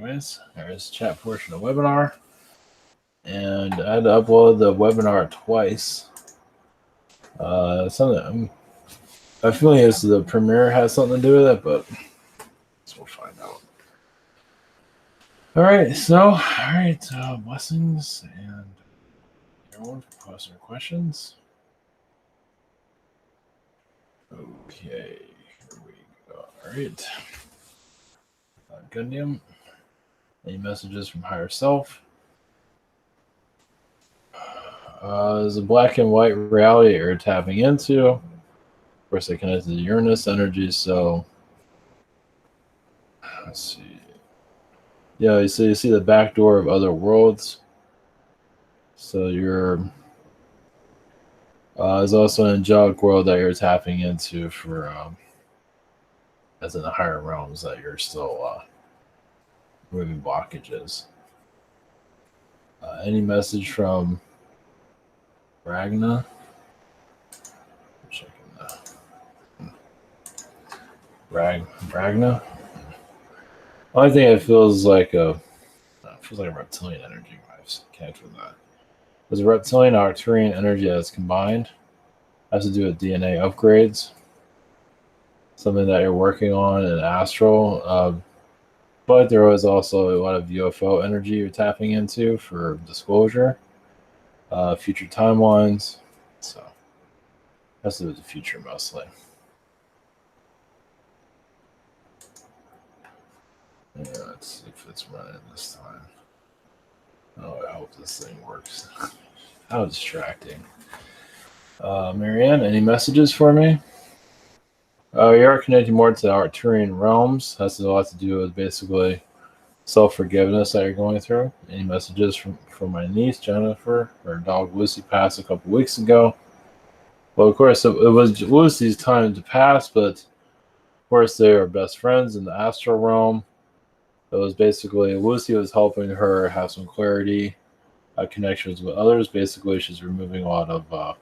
anyways, there's the chat portion of the webinar. And I had to upload the webinar twice. Something I feel like the premiere has something to do with it, but we'll find out. All right, blessings and everyone for posting questions. Okay, here we go. All right. Gundium. Any messages from higher self? There's a black and white reality you're tapping into. Of course, they connect to the Uranus energy, so let's see. Yeah, you see the back door of other worlds. So there's also an angelic world that you're tapping into for as in the higher realms that you're still moving blockages. Any message from Ragna? Checking Ragna. Only thing it feels like a reptilian energy vibes. Connect with that. There's a reptilian Arcturian energy that's combined. Has to do with DNA upgrades. Something that you're working on in astral. But there was also a lot of UFO energy you're tapping into for disclosure, future timelines. So has to do with the future mostly. Yeah, let's see if it's running this time. Oh, I hope this thing works. How distracting. Marianne, any messages for me? You are connecting more to the Arcturian realms. Has a lot to do with basically self-forgiveness that you're going through. Any messages from my niece, Jennifer? Her dog Lucy passed a couple weeks ago. Well, of course, it was Lucy's time to pass, but of course they are best friends in the astral realm. It was basically Lucy was helping her have some clarity, connections with others. Basically, she's removing a lot of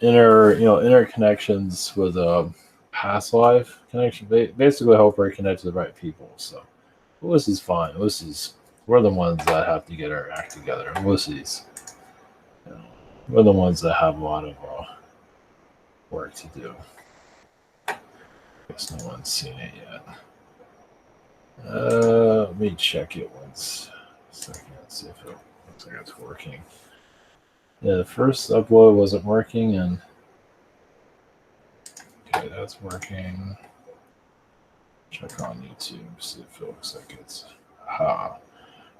inner connections with past life connection. Basically, help her connect to the right people. So Lucy's fine. We're the ones that have to get our act together. We're the ones that have a lot of work to do. I guess no one's seen it yet. Let me check it once. Second, see if it looks like it's working. Yeah, the first upload wasn't working, and okay, that's working. Check on YouTube, see if it looks like it's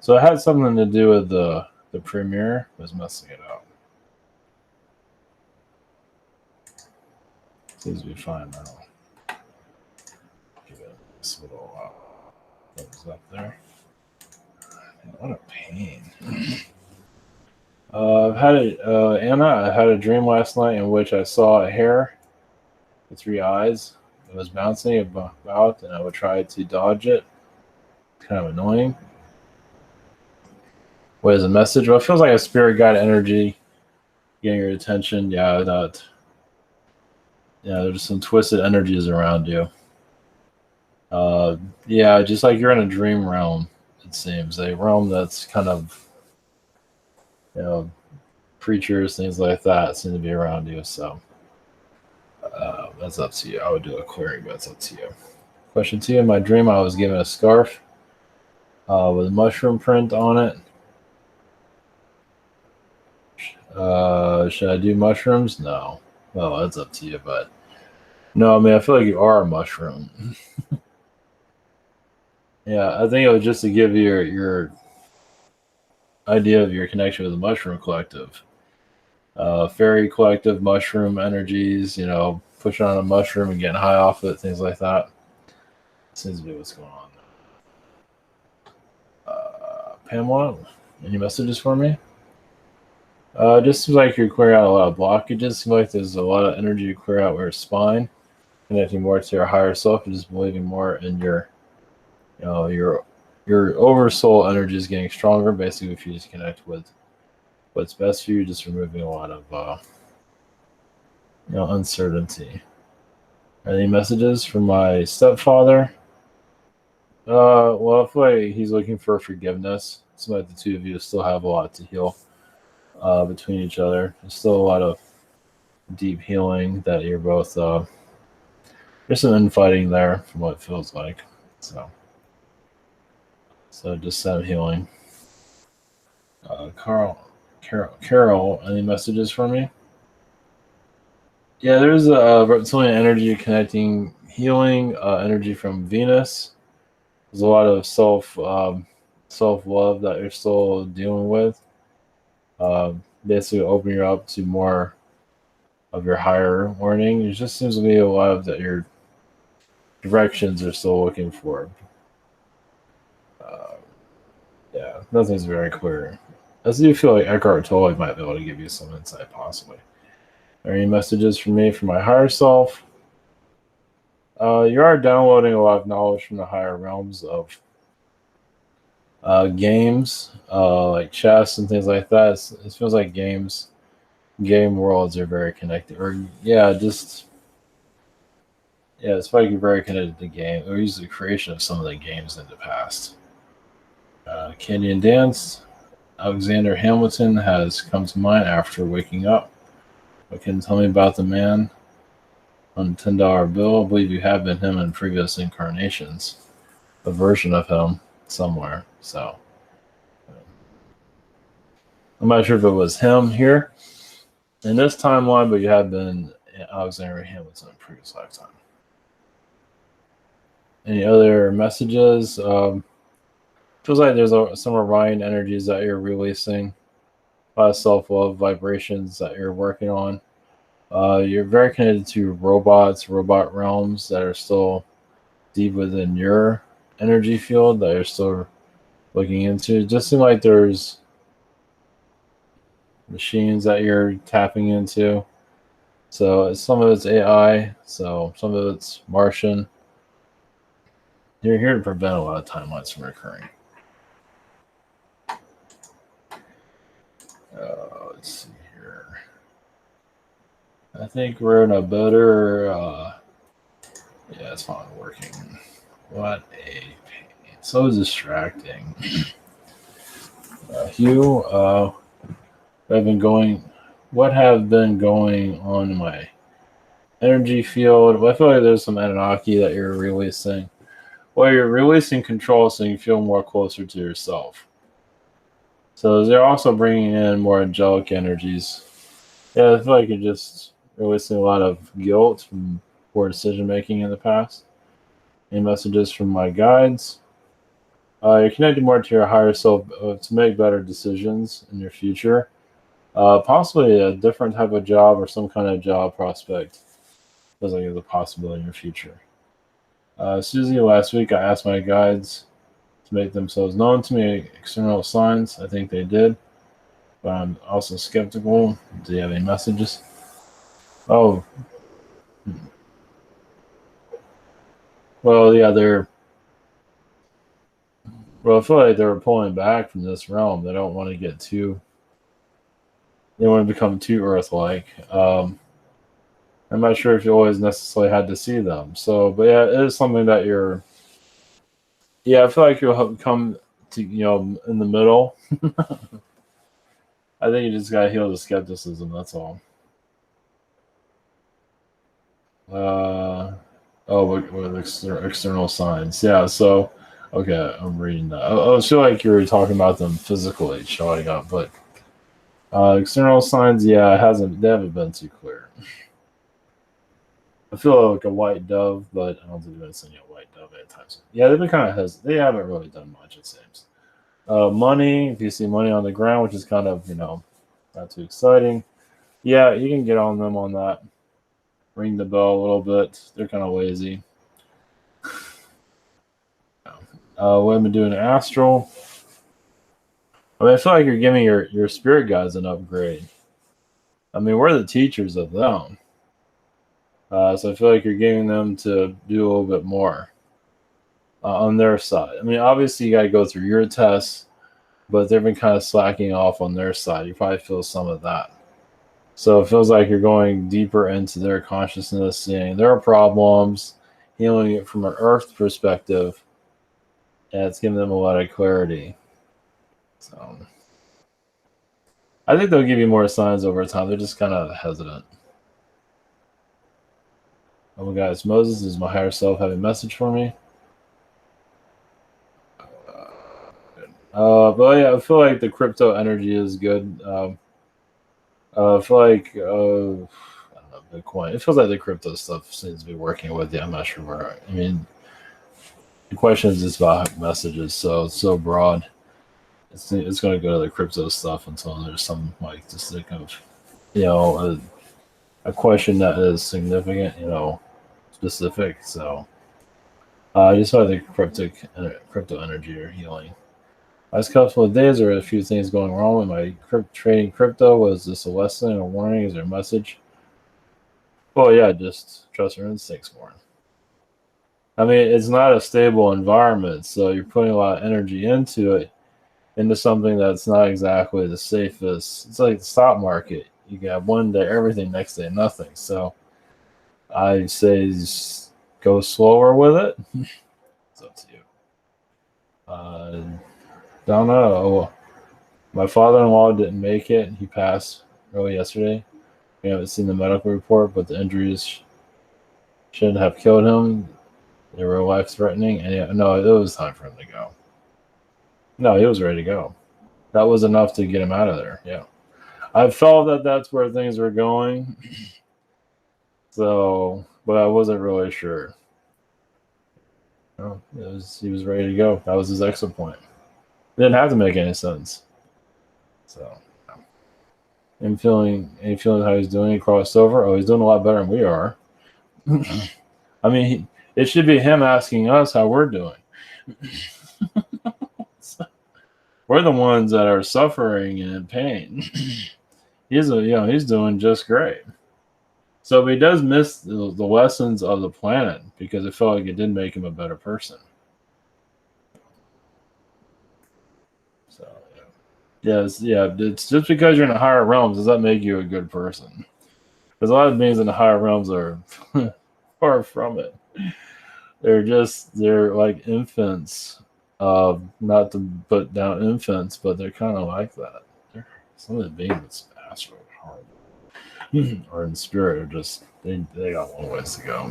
So it had something to do with the premiere was messing it up. Seems to be fine now. Give it this little thumbs up there. Man, what a pain. Anna, I had a dream last night in which I saw a hare with 3 eyes. It was bouncing about, and I would try to dodge it. It's kind of annoying. What is the message? Well, it feels like a spirit guide energy getting your attention. Yeah, there's some twisted energies around you. Yeah, just like you're in a dream realm, it seems. A realm that's kind of, creatures, things like that seem to be around you. So that's up to you. I would do a clearing, but it's up to you. Question 2. In my dream, I was given a scarf with a mushroom print on it. Should I do mushrooms? No. Well, that's up to you, but no, I mean, I feel like you are a mushroom. Yeah, I think it was just to give you your idea of your connection with the mushroom collective. Fairy collective, mushroom energies, pushing on a mushroom and getting high off it, things like that. Seems to be what's going on. Pamela, any messages for me? Just seems like you're clearing out a lot of blockages. Seems like there's a lot of energy to clear out with your spine, connecting more to your higher self, and just believing more in your oversoul energy is getting stronger. Basically, if you just connect with what's best for you, just removing a lot of uncertainty. Any messages from my stepfather? Well, I feel like he's looking for forgiveness. It's like the two of you still have a lot to heal between each other. There's still a lot of deep healing that you're both. There's some infighting there, from what it feels like. So, just some healing. Carol, any messages for me? Yeah, there's a reptilian energy connecting healing energy from Venus. There's a lot of self love that you're still dealing with. Basically, open you up to more of your higher learning. It just seems to be a lot of that your directions are still looking for. Uh, yeah, nothing's very clear. I do feel like Eckhart Tolle might be able to give you some insight, possibly. Are any messages from me from my higher self? You are downloading a lot of knowledge from the higher realms of games, like chess and things like that. It feels like game worlds are very connected. Or it's like you're very connected to game, or use the creation of some of the games in the past. Candy and Dance. Alexander Hamilton has come to mind after waking up. What can you tell me about the man on the $10 bill? I believe you have been him in previous incarnations. A version of him somewhere. So I'm not sure if it was him here in this timeline, but you have been Alexander Hamilton in previous lifetime. Any other messages? Feels like there's some Orion energies that you're releasing, a lot of self-love vibrations that you're working on. You're very connected to robot realms that are still deep within your energy field that you're still looking into. It just seems like there's machines that you're tapping into. So some of it's AI, so some of it's Martian. You're here to prevent a lot of timelines from occurring. Let's see here. I think we're in a better. Yeah, it's not working. What a pain. So distracting. Hugh, what have been going on in my energy field? I feel like there's some Anunnaki that you're releasing. Well, you're releasing control so you feel more closer to yourself. So they're also bringing in more angelic energies. Yeah, I feel like you're just releasing a lot of guilt from poor decision making in the past. Any messages from my guides? You're connected more to your higher self to make better decisions in your future. Possibly a different type of job or some kind of job prospect. Feels like there's a possibility in your future. Susie, last week I asked my guides to make themselves known to me, external signs. I think they did, but I'm also skeptical. Do you have any messages? Oh, well, yeah, I feel like they're pulling back from this realm. They don't want to get too. They want to become too Earth-like. I'm not sure if you always necessarily had to see them. So, but yeah, it is something that you're. Yeah, I feel like you'll come to in the middle. I think you just gotta heal the skepticism. That's all. With external signs. Yeah. So, okay, I'm reading that. I feel like you were talking about them physically showing up, but external signs, yeah, they haven't been too clear. I feel like a white dove, but I don't think they've been sending a white dove anytime soon. Yeah, they've been kind of they haven't really done much, it seems. Money, if you see money on the ground, which is kind of not too exciting. Yeah, you can get on them on that. Ring the bell a little bit. They're kind of lazy. What I've been doing astral. I mean, I feel like you're giving your spirit guides an upgrade. I mean, we're the teachers of them. So I feel like you're getting them to do a little bit more on their side. I mean, obviously you got to go through your tests, but they've been kind of slacking off on their side. You probably feel some of that. So it feels like you're going deeper into their consciousness, seeing their problems, healing it from an earth perspective. Yeah, it's giving them a lot of clarity. So I think they'll give you more signs over time. They're just kind of hesitant. Oh my guys, Moses, is my higher self have a message for me? But yeah, I feel like the crypto energy is good. I feel like I don't know, Bitcoin. It feels like the crypto stuff seems to be working with you. I'm not sure where. I mean, the question is just about messages, so it's so broad. It's going to go to the crypto stuff until there's some like just like kind of a question that is significant, specific. So I just saw the crypto energy or healing. Last couple of days, there were a few things going wrong with my trading crypto. Was this a lesson or warning? Is there a message? Well, yeah, just trust your instincts more. I mean, it's not a stable environment, so you're putting a lot of energy into it, into something that's not exactly the safest. It's like the stock market. You got one day everything, next day nothing. So I say go slower with it. It's up to you. Don't know. My father-in-law didn't make it. He passed early yesterday. We haven't seen the medical report, but the injuries shouldn't have killed him. They were life-threatening, and no, it was time for him to go. No, he was ready to go. That was enough to get him out of there. Yeah, I felt that that's where things were going. So, but I wasn't really sure. No, he was ready to go. That was his exit point. It didn't have to make any sense. So, and feeling how he's doing. He crossed over. Oh, he's doing a lot better than we are. I mean, it should be him asking us how we're doing. We're the ones that are suffering and in pain. He's doing just great. So he does miss the lessons of the planet because it felt like it did make him a better person. So it's just because you're in the higher realms does that make you a good person? Because a lot of beings in the higher realms are far from it. They're like infants. Not to put down infants, but they're kind of like that. Some of the beings astral or in spirit are just they got one ways to go.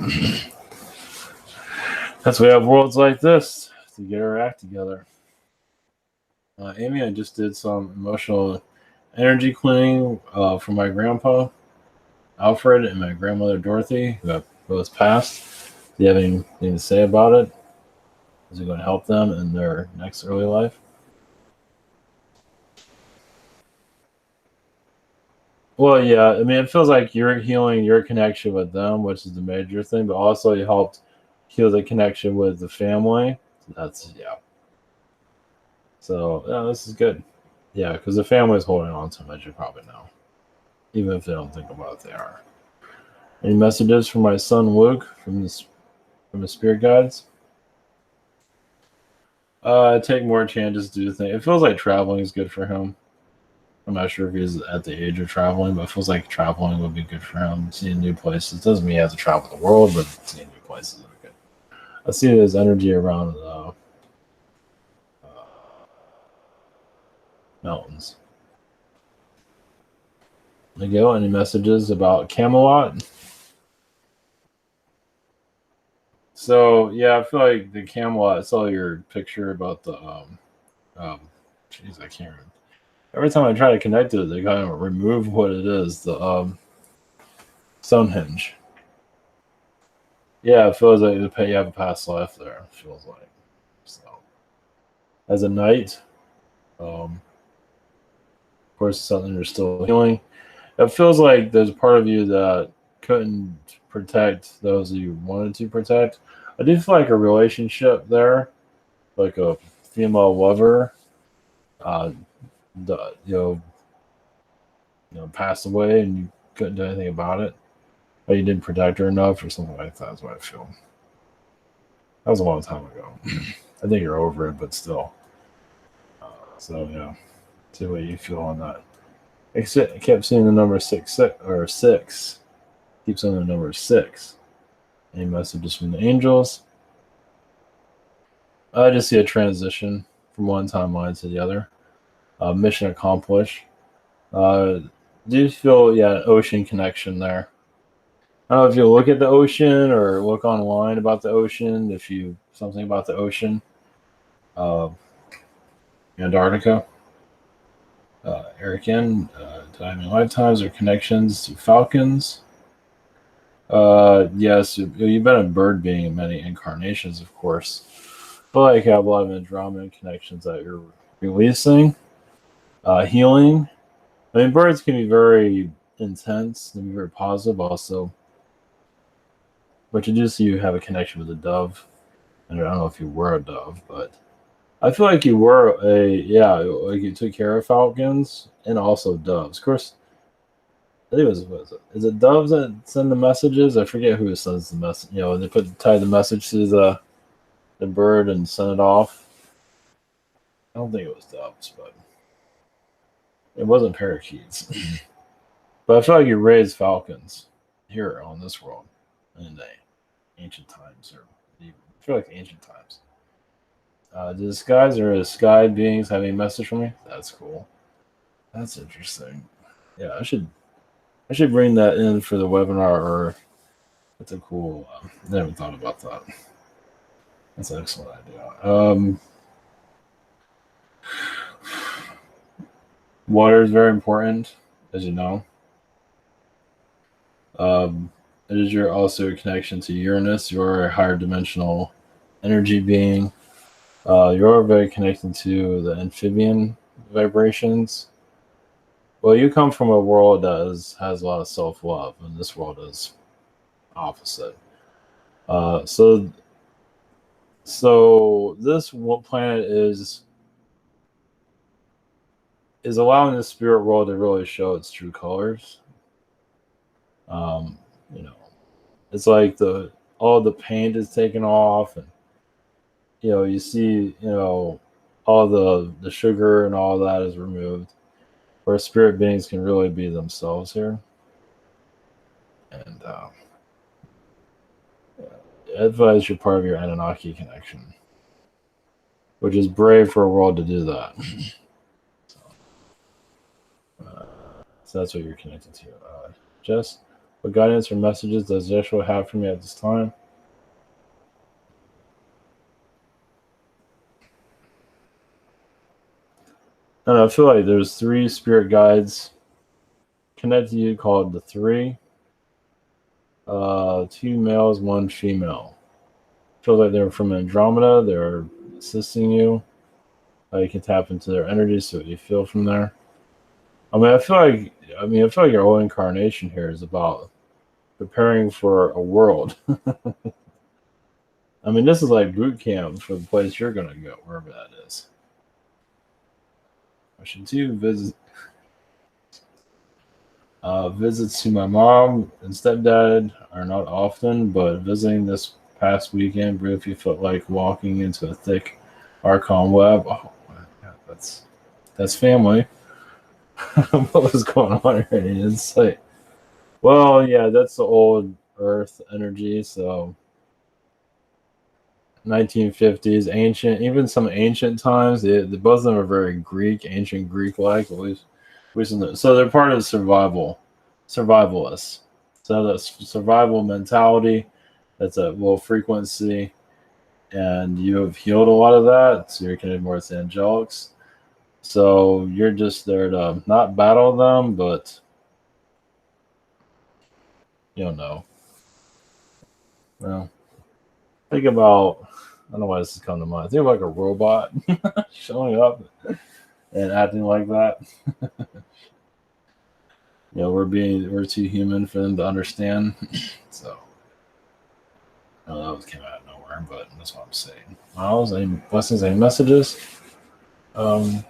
That's why we have worlds like this to get our act together. Amy, I just did some emotional energy cleaning for my grandpa Alfred and my grandmother Dorothy, who have both passed. Do you have anything to say about it? Is it going to help them in their next early life? Well, yeah. I mean, it feels like you're healing your connection with them, which is the major thing, but also you helped heal the connection with the family. That's yeah. So yeah, this is good. Yeah, because the family is holding on to them, as you probably know, even if they don't think about it, they are. Any messages from my son Luke from the spirit guides? Take more chances to do things. It feels like traveling is good for him. I'm not sure if he's at the age of traveling, but it feels like traveling would be good for him. Seeing new places doesn't mean he has to travel the world, but seeing new places would be good. I see his energy around the mountains. Miguel, any messages about Camelot? So yeah, I feel like the Camelot. I saw your picture about the um jeez, I can't remember. Every time I try to connect to it, they kind of remove what it is. The Stonehenge. Yeah, it feels like you have a past life there. It feels like so. As a knight, of course, it's something you're still healing. It feels like there's a part of you that couldn't protect those you wanted to protect. I do feel like a relationship there, like a female lover, uh, the, passed away and you couldn't do anything about it, or you didn't protect her enough, or something like that. That's what I feel. That was a long time ago. I think you're over it, but still. So yeah, see what you feel on that. I kept seeing the number six. Keep seeing the number six. Any messages from the angels? I just see a transition from one timeline to the other. Mission accomplished. Uh, do you feel, yeah, an ocean connection there? I don't know if you look at the ocean or look online about the ocean. If you something about the ocean, uh, Antarctica, Erican, Diamond Lifetimes or connections to Falcons. Yes, you've been a bird being in many incarnations, of course. But like you have a lot of Andromedan connections that you're releasing, healing. I mean, birds can be very intense and be very positive also. But you do see you have a connection with a dove. And I don't know if you were a dove, but I feel like you were like you took care of falcons and also doves. Of course, I think was it? Is it doves that send the messages? I forget who sends the message. They tie the message to the bird and send it off. I don't think it was doves, but it wasn't parakeets. But I feel like you raised falcons here on this world in the ancient times, or I feel like ancient times. Do the skies or the sky beings have a message for me? That's cool. That's interesting. Yeah, I should bring that in for the webinar. Or that's a cool. I never thought about that. That's an excellent idea. Water is very important, as you know. It is your also a connection to Uranus. You're a higher dimensional energy being. You're very connected to the amphibian vibrations. Well, you come from a world that has a lot of self love, and this world is opposite. Uh, so so this planet is allowing the spirit world to really show its true colors. Um, you know, it's like the all the paint is taken off, and you see all the sugar and all that is removed, where spirit beings can really be themselves here. And I advise you're part of your Anunnaki connection, which is brave for a world to do that. so, so that's what you're connected to. Jess, what guidance or messages does Yeshua have for me at this time? I don't know, I feel like there's three spirit guides connected to you called the Three. Two males, one female. Feels like they're from Andromeda. They're assisting you. You can tap into their energy, see what you feel from there. I feel like your whole incarnation here is about preparing for a world. I mean, this is like boot camp for the place you're gonna go, wherever that is. Question two: visits to my mom and stepdad are not often, but visiting this past weekend briefly felt like walking into a thick Archon web. Oh, yeah, that's family. What was going on here? It's like, well, yeah, that's the old Earth energy. So 1950s, ancient, even some ancient times. The both of them are very Greek, ancient Greek-like, at least. So they're part of survivalists. So that's survival mentality. That's a low frequency, and you have healed a lot of that. So you're connected more to angelics. So you're just there to not battle them, but you don't know. Well, think about. I don't know why this is coming to mind. Think of like a robot showing up and acting like that. We're too human for them to understand. So I don't know, it came out of nowhere, but that's what I'm saying. Miles, any blessings, any messages? But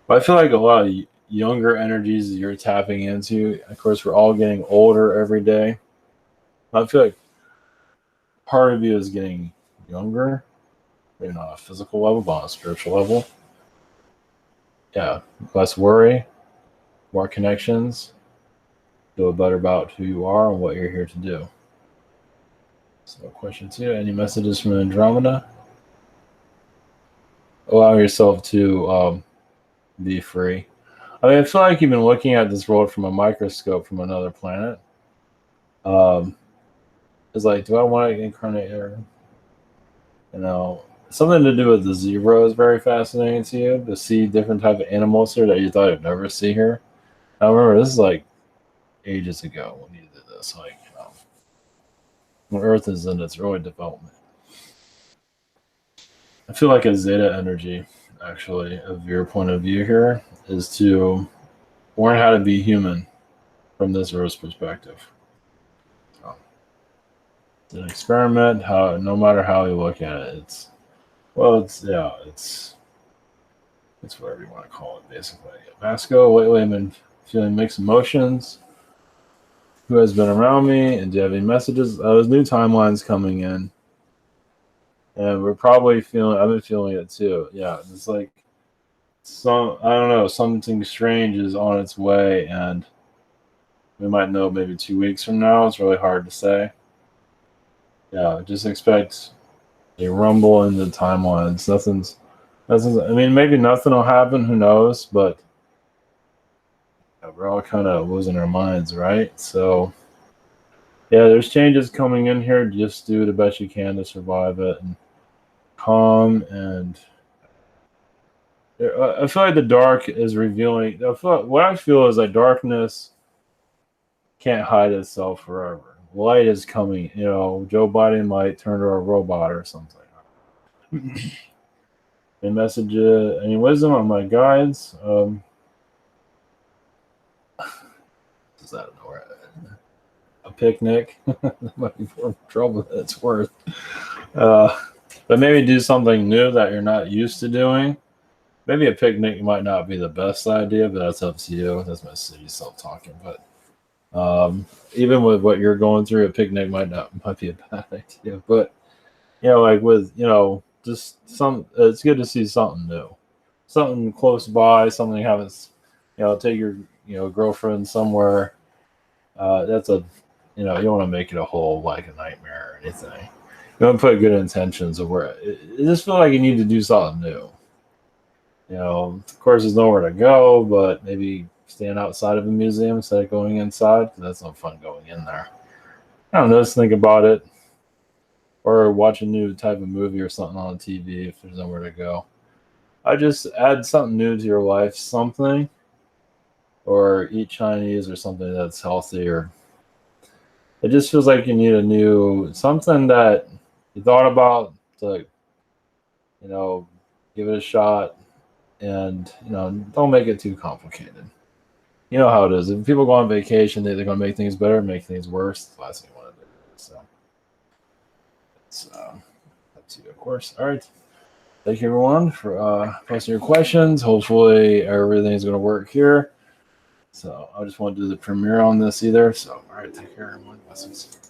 I feel like a lot of younger energies you're tapping into. Of course, we're all getting older every day. I feel like part of you is getting younger, maybe not on a physical level, but on a spiritual level. Yeah, less worry, more connections, feel better about who you are and what you're here to do. So question 2, any messages from Andromeda? Allow yourself to be free. I mean, I feel like you've been looking at this world from a microscope from another planet. It's like, do I want to incarnate here? Something to do with the zebra is very fascinating to you, to see different type of animals here that you thought you'd never see here. I remember this is like ages ago when you did this, like when Earth is in its early development. I feel like a zeta energy, actually, of your point of view here, is to learn how to be human from this Earth's perspective. So, it's an experiment. How, no matter how you look at it, it's whatever you want to call it, basically. Vasco, lately I've been feeling mixed emotions. Who has been around me, and do you have any messages? There's new timelines coming in, and we're probably feeling. I've been feeling it too. Yeah, it's like I don't know, something strange is on its way, and we might know maybe 2 weeks from now. It's really hard to say. Yeah, just expect a rumble in the timelines. Nothing's. I mean, maybe nothing will happen. Who knows? But we're all kind of losing our minds, right? So, yeah, there's changes coming in here. Just do the best you can to survive it and calm. And I feel like the dark is revealing. What I feel is like darkness can't hide itself forever. Light is coming. Joe Biden might turn to a robot or something. Any message, any wisdom on my guides? Is that nowhere? A picnic? That might be more trouble than it's worth. But maybe do something new that you're not used to doing. Maybe a picnic might not be the best idea, but that's up to you. That's my city self-talking. But even with what you're going through, a picnic might be a bad idea. But like with just it's good to see something new, something close by, something you haven't. Take your girlfriend somewhere. That's a you don't want to make it a whole like a nightmare or anything. You want to put good intentions of where it just feel like you need to do something new. Of course, there's nowhere to go, but maybe stand outside of a museum instead of going inside, because that's no fun going in there. I don't know, just think about it. Or watch a new type of movie or something on TV if there's nowhere to go. I just add something new to your life, something, or eat Chinese or something that's healthy, or it just feels like you need a new something that you thought about to, give it a shot, and don't make it too complicated. You know how it is. If people go on vacation, they're going to make things better, make things worse. That's the last thing you want to do. So it's up to you, of course. All right. Thank you, everyone, for posting your questions. Hopefully, everything's going to work here. So I just want to do the premiere on this either. So, all right. Take care, everyone. Blessings.